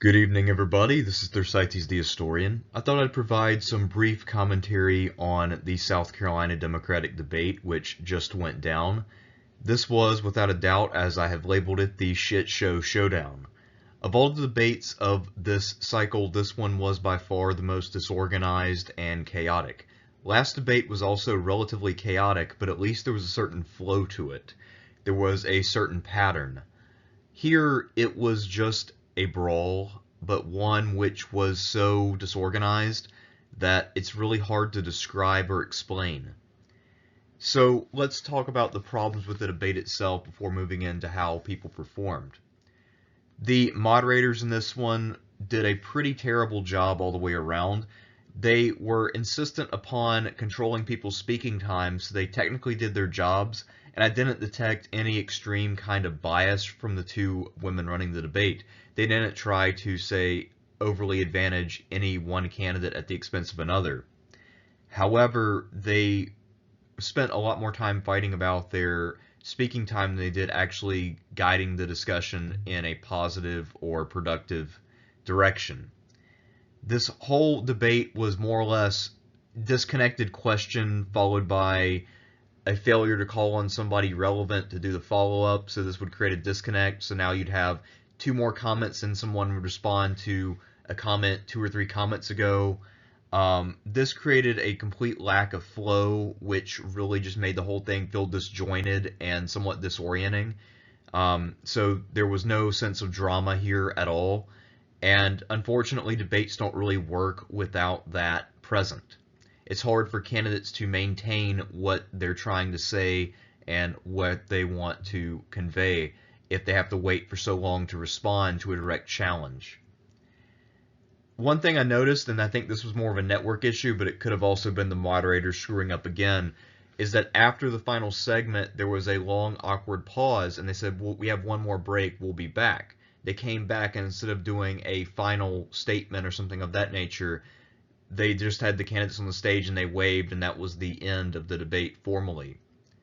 Good evening, everybody. This is Thersites the Historian. I thought I'd provide some brief commentary on the South Carolina Democratic debate, which just went down. This was, without a doubt, as I have labeled it, the shit show showdown. Of all the debates of this cycle, this one was by far the most disorganized and chaotic. Last debate was also relatively chaotic, but at least there was a certain flow to it. There was a certain pattern. Here, it was just a brawl, but one which was so disorganized that it's really hard to describe or explain. So let's talk about the problems with the debate itself before moving into how people performed. The moderators in this one did a pretty terrible job all the way around. They were insistent upon controlling people's speaking time, so they technically did their jobs, and I didn't detect any extreme kind of bias from the two women running the debate. They didn't try to, say, overly advantage any one candidate at the expense of another. However, they spent a lot more time fighting about their speaking time than they did actually guiding the discussion in a positive or productive direction. This whole debate was more or less disconnected question followed by a failure to call on somebody relevant to do the follow-up, so this would create a disconnect. So now you'd have two more comments and someone would respond to a comment 2 or 3 comments ago. This created a complete lack of flow, which really just made the whole thing feel disjointed and somewhat disorienting. So there was no sense of drama here at all. And unfortunately, debates don't really work without that present. It's hard for candidates to maintain what they're trying to say and what they want to convey if they have to wait for so long to respond to a direct challenge. One thing I noticed, and I think this was more of a network issue, but it could have also been the moderator screwing up again, is that after the final segment, there was a long, awkward pause, and they said, well, we have one more break, we'll be back. They came back, and instead of doing a final statement or something of that nature, they just had the candidates on the stage and they waved, and that was the end of the debate formally.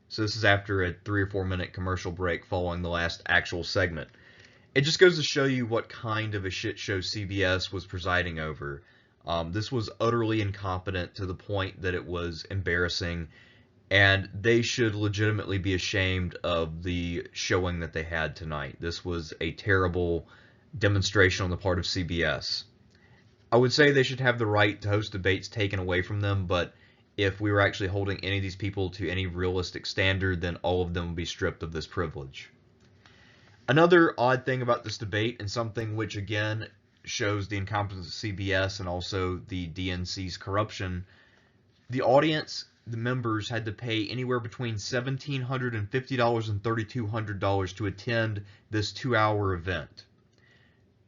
So this is after a 3 or 4 minute commercial break following the last actual segment. It just goes to show you what kind of a shit show CBS was presiding over. This was utterly incompetent to the point that it was embarrassing, and they should legitimately be ashamed of the showing that they had tonight. This was a terrible demonstration on the part of CBS. I would say they should have the right to host debates taken away from them, but if we were actually holding any of these people to any realistic standard, then all of them would be stripped of this privilege. Another odd thing about this debate, and something which again shows the incompetence of CBS and also the DNC's corruption, the audience, the members, had to pay anywhere between $1,750 and $3,200 to attend this 2-hour event.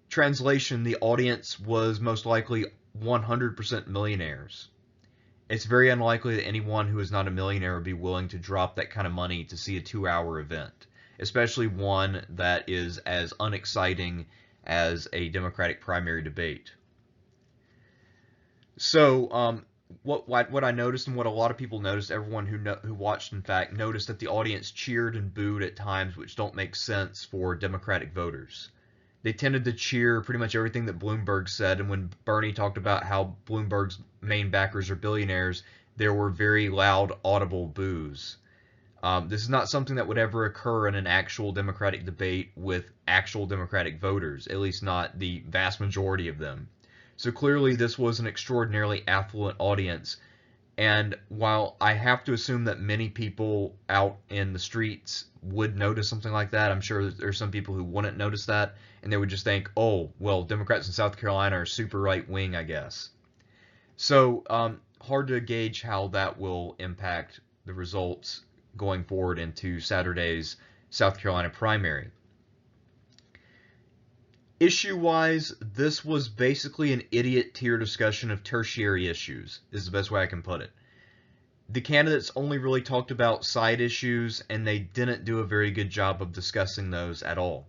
Translation, the audience was most likely 100% millionaires. It's very unlikely that anyone who is not a millionaire would be willing to drop that kind of money to see a 2-hour event, especially one that is as unexciting as a Democratic primary debate. So what I noticed, and what a lot of people noticed, everyone who watched in fact, noticed that the audience cheered and booed at times which don't make sense for Democratic voters. They tended to cheer pretty much everything that Bloomberg said, and when Bernie talked about how Bloomberg's main backers are billionaires, there were very loud, audible boos. This is not something that would ever occur in an actual Democratic debate with actual Democratic voters, at least not the vast majority of them. So clearly this was an extraordinarily affluent audience, and while I have to assume that many people out in the streets would notice something like that, I'm sure there's some people who wouldn't notice that, and they would just think, oh, well, Democrats in South Carolina are super right-wing, I guess. So hard to gauge how that will impact the results going forward into Saturday's South Carolina primary. Issue-wise, this was basically an idiot tier discussion of tertiary issues, is the best way I can put it. The candidates only really talked about side issues, and they didn't do a very good job of discussing those at all.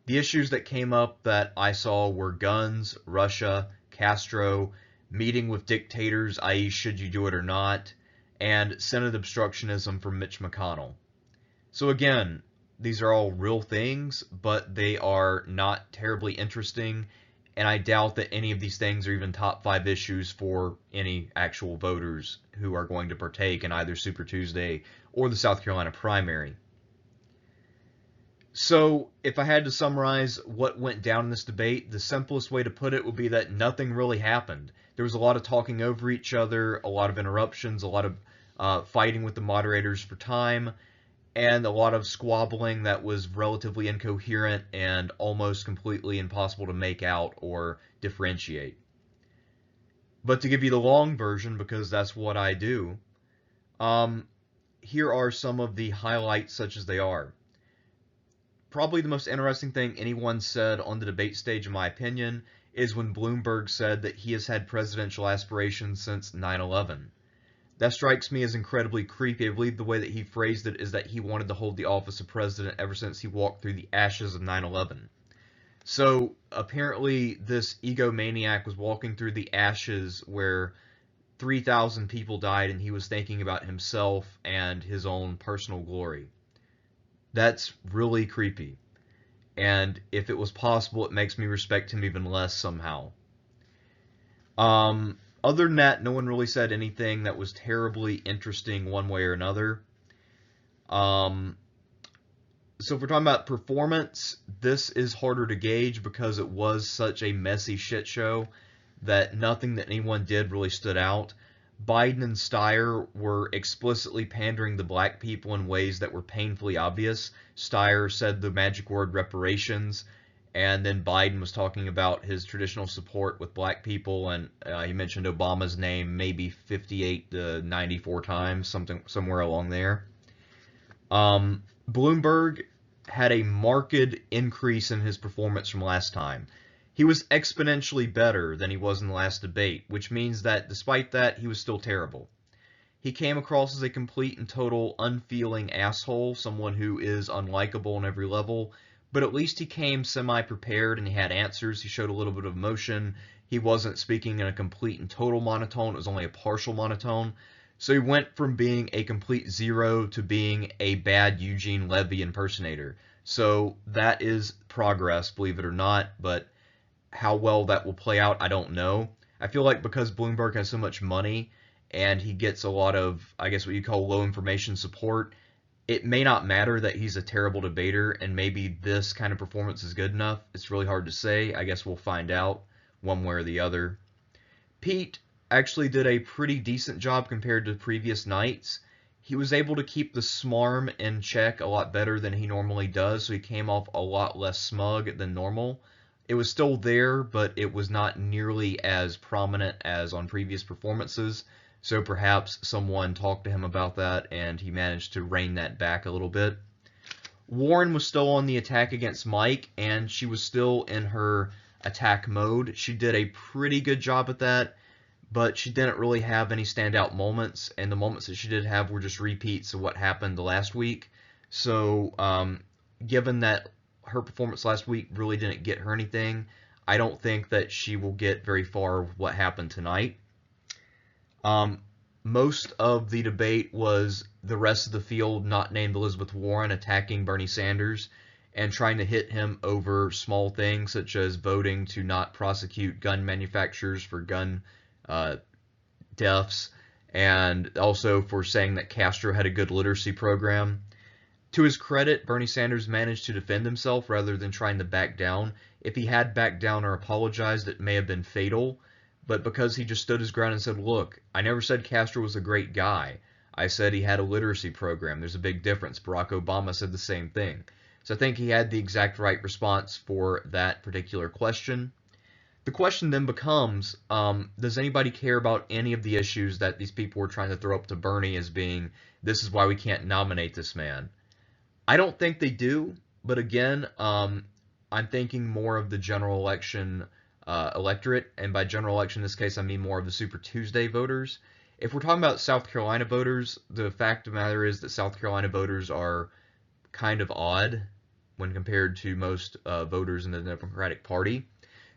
The issues that came up that I saw were guns, Russia, Castro, meeting with dictators, i.e. should you do it or not, and Senate obstructionism from Mitch McConnell. So again, these are all real things, but they are not terribly interesting, and I doubt that any of these things are even top 5 issues for any actual voters who are going to partake in either Super Tuesday or the South Carolina primary. So, if I had to summarize what went down in this debate, the simplest way to put it would be that nothing really happened. There was a lot of talking over each other, a lot of interruptions, a lot of fighting with the moderators for time, and a lot of squabbling that was relatively incoherent and almost completely impossible to make out or differentiate. But to give you the long version, because that's what I do, here are some of the highlights such as they are. Probably the most interesting thing anyone said on the debate stage, in my opinion, is when Bloomberg said that he has had presidential aspirations since 9/11. That strikes me as incredibly creepy. I believe the way that he phrased it is that he wanted to hold the office of president ever since he walked through the ashes of 9/11. So apparently this egomaniac was walking through the ashes where 3,000 people died and he was thinking about himself and his own personal glory. That's really creepy. And if it was possible, it makes me respect him even less somehow. Other than that, no one really said anything that was terribly interesting one way or another. So if we're talking about performance, this is harder to gauge because it was such a messy shit show that nothing that anyone did really stood out. Biden and Steyer were explicitly pandering to black people in ways that were painfully obvious. Steyer said the magic word reparations, and then Biden was talking about his traditional support with black people, and he mentioned Obama's name maybe 58 to 94 times, somewhere along there. Bloomberg had a marked increase in his performance from last time. He was exponentially better than he was in the last debate, which means that despite that, he was still terrible. He came across as a complete and total unfeeling asshole, someone who is unlikable on every level, but at least he came semi-prepared and he had answers. He showed a little bit of emotion. He wasn't speaking in a complete and total monotone. It was only a partial monotone. So he went from being a complete zero to being a bad Eugene Levy impersonator. So that is progress, believe it or not, but how well that will play out, I don't know. I feel like because Bloomberg has so much money and he gets a lot of, I guess what you call low information support, it may not matter that he's a terrible debater and maybe this kind of performance is good enough. It's really hard to say. I guess we'll find out one way or the other. Pete actually did a pretty decent job compared to previous nights. He was able to keep the smarm in check a lot better than he normally does, so he came off a lot less smug than normal. It was still there, but it was not nearly as prominent as on previous performances, so perhaps someone talked to him about that and he managed to rein that back a little bit. Warren was still on the attack against Mike, and she was still in her attack mode. She did a pretty good job at that, but she didn't really have any standout moments, and the moments that she did have were just repeats of what happened the last week. So, given that her performance last week really didn't get her anything, I don't think that she will get very far with what happened tonight. Most of the debate was the rest of the field, not named Elizabeth Warren, attacking Bernie Sanders and trying to hit him over small things such as voting to not prosecute gun manufacturers for gun deaths, and also for saying that Castro had a good literacy program. To his credit, Bernie Sanders managed to defend himself rather than trying to back down. If he had backed down or apologized, it may have been fatal. But because he just stood his ground and said, look, I never said Castro was a great guy. I said he had a literacy program. There's a big difference. Barack Obama said the same thing. So I think he had the exact right response for that particular question. The question then becomes, does anybody care about any of the issues that these people were trying to throw up to Bernie as being, this is why we can't nominate this man? I don't think they do, but again, I'm thinking more of the general election electorate, and by general election in this case I mean more of the Super Tuesday voters. If we're talking about South Carolina voters, the fact of the matter is that South Carolina voters are kind of odd when compared to most voters in the Democratic Party.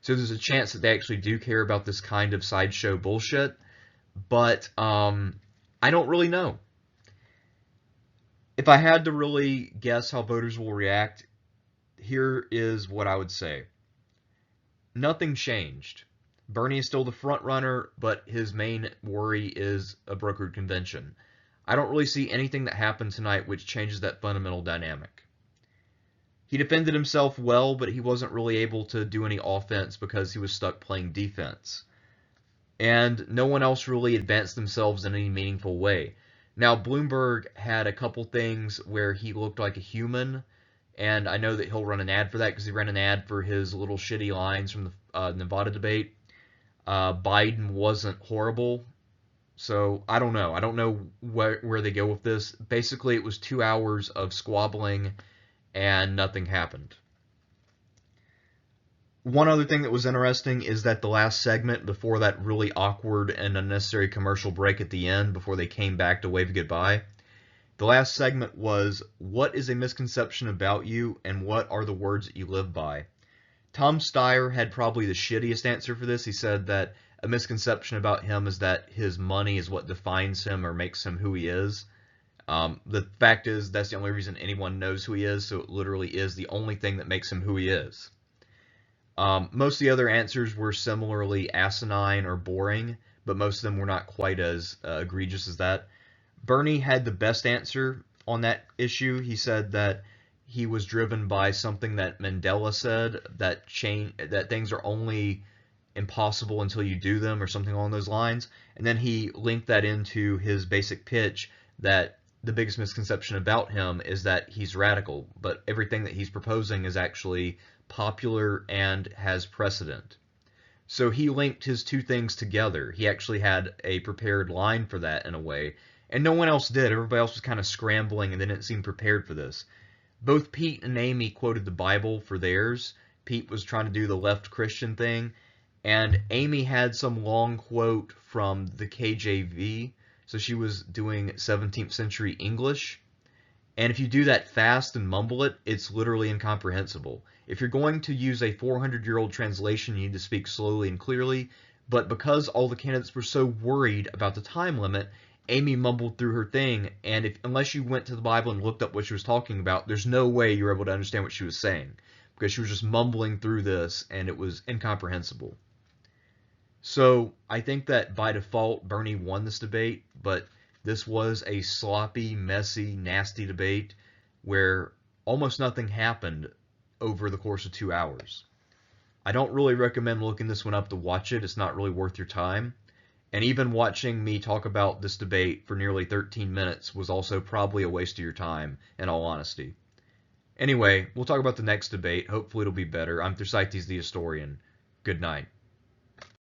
So there's a chance that they actually do care about this kind of sideshow bullshit, but I don't really know. If I had to really guess how voters will react, here is what I would say. nothing changed. Bernie is still the front runner, but his main worry is a brokered convention. I don't really see anything that happened tonight which changes that fundamental dynamic. He defended himself well, but he wasn't really able to do any offense because he was stuck playing defense. And no one else really advanced themselves in any meaningful way. Now, Bloomberg had a couple things where he looked like a human, and I know that he'll run an ad for that because he ran an ad for his little shitty lines from the Nevada debate. Biden wasn't horrible, so I don't know. I don't know where they go with this. Basically, it was 2 hours of squabbling, and nothing happened. One other thing that was interesting is that the last segment, before that really awkward and unnecessary commercial break at the end, before they came back to wave goodbye, the last segment was, what is a misconception about you, and what are the words that you live by? Tom Steyer had probably the shittiest answer for this. He said that a misconception about him is that his money is what defines him or makes him who he is. The fact is, that's the only reason anyone knows who he is, so it literally is the only thing that makes him who he is. Most of the other answers were similarly asinine or boring, but most of them were not quite as egregious as that. Bernie had the best answer on that issue. He said that he was driven by something that Mandela said, that things are only impossible until you do them, or something along those lines. And then he linked that into his basic pitch that the biggest misconception about him is that he's radical, but everything that he's proposing is actually popular and has precedent. So he linked his two things together. He actually had a prepared line for that in a way, and no one else did. Everybody else was kind of scrambling and they didn't seem prepared for this. Both Pete and Amy quoted the Bible for theirs. Pete was trying to do the left Christian thing, and Amy had some long quote from the KJV, so she was doing 17th century English. And if you do that fast and mumble it, it's literally incomprehensible. If you're going to use a 400-year-old translation, you need to speak slowly and clearly. But because all the candidates were so worried about the time limit, Amy mumbled through her thing. And unless you went to the Bible and looked up what she was talking about, there's no way you were able to understand what she was saying, because she was just mumbling through this, and it was incomprehensible. So I think that by default, Bernie won this debate, but this was a sloppy, messy, nasty debate where almost nothing happened over the course of 2 hours. I don't really recommend looking this one up to watch it. It's not really worth your time. And even watching me talk about this debate for nearly 13 minutes was also probably a waste of your time, in all honesty. Anyway, we'll talk about the next debate. Hopefully it'll be better. I'm Thersites the Historian. Good night.